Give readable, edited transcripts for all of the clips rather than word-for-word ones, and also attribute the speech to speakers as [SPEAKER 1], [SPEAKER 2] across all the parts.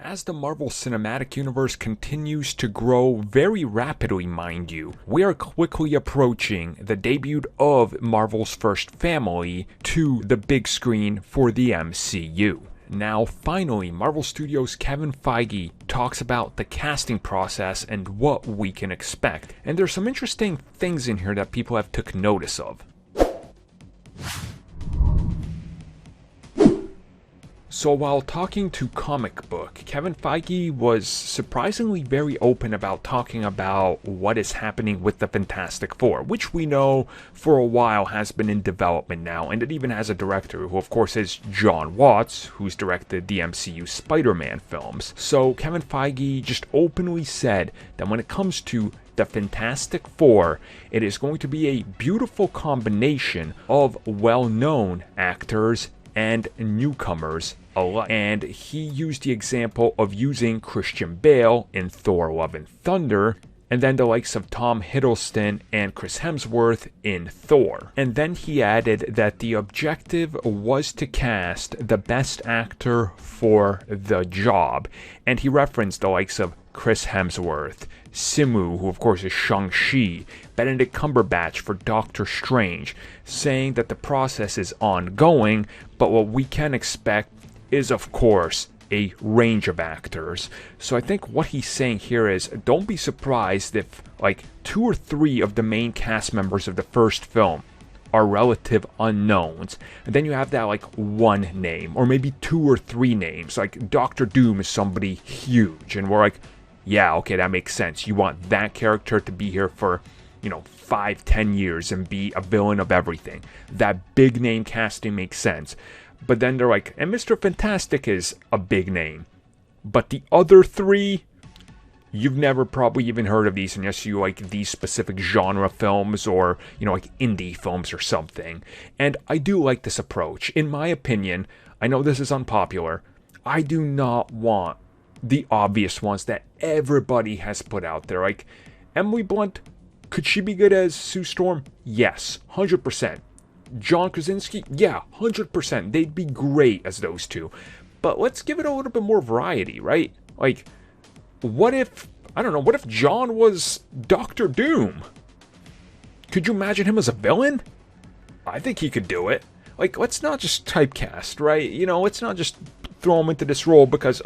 [SPEAKER 1] As the Marvel Cinematic Universe continues to grow very rapidly, mind you, we are quickly approaching the debut of Marvel's first family to the big screen for the MCU. Now, finally, Marvel Studios' Kevin Feige talks about the casting process and what we can expect. And there's some interesting things in here that people have took notice of. So while talking to Comic Book, Kevin Feige was surprisingly very open about talking about what is happening with the Fantastic Four, which we know for a while has been in development now, and it even has a director, who of course is Jon Watts, who's directed the MCU Spider-Man films. So Kevin Feige just openly said that when it comes to the Fantastic Four, it is going to be a beautiful combination of well-known actors and newcomers alike. And he used the example of using Christian Bale in Thor: Love and Thunder, and then the likes of Tom Hiddleston and Chris Hemsworth in Thor. And then he added that the objective was to cast the best actor for the job. And he referenced the likes of Chris Hemsworth, Simu, who of course is Shang-Chi, Benedict Cumberbatch for Doctor Strange, saying that the process is ongoing, but what we can expect is of course a range of actors. So I think what he's saying here is, don't be surprised if like 2 or 3 of the main cast members of the first film are relative unknowns, and then you have that like one name, or maybe 2 or 3 names, like Doctor Doom is somebody huge, and we're like, yeah, okay, that makes sense. You want that character to be here for 5-10 years and be a villain of everything. That big name casting makes sense. But then they're like, and Mr. Fantastic is a big name. But the other 3, you've never probably even heard of these unless you like these specific genre films or, like indie films or something. And I do like this approach. In my opinion, I know this is unpopular, I do not want the obvious ones that everybody has put out there. Like, Emily Blunt, could she be good as Sue Storm? Yes, 100%. John Krasinski? Yeah, 100%. They'd be great as those two. But let's give it a little bit more variety, right? Like, what if John was Doctor Doom? Could you imagine him as a villain? I think he could do it. Like, let's not just typecast, right? Let's not just throw him into this role because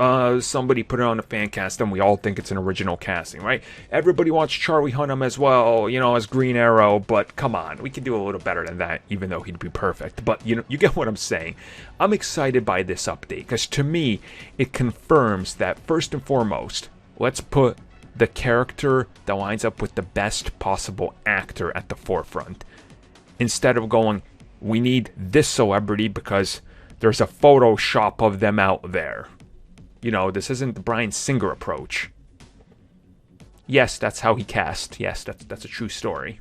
[SPEAKER 1] somebody put it on a fan cast and we all think it's an original casting, right? Everybody wants Charlie Hunnam as well, as Green Arrow, but come on, we can do a little better than that, even though he'd be perfect. But you get what I'm saying. I'm excited by this update because to me, it confirms that first and foremost, let's put the character that lines up with the best possible actor at the forefront, instead of going, we need this celebrity because there's a Photoshop of them out there. This isn't the Bryan Singer approach. Yes, that's how he cast. Yes, that's a true story.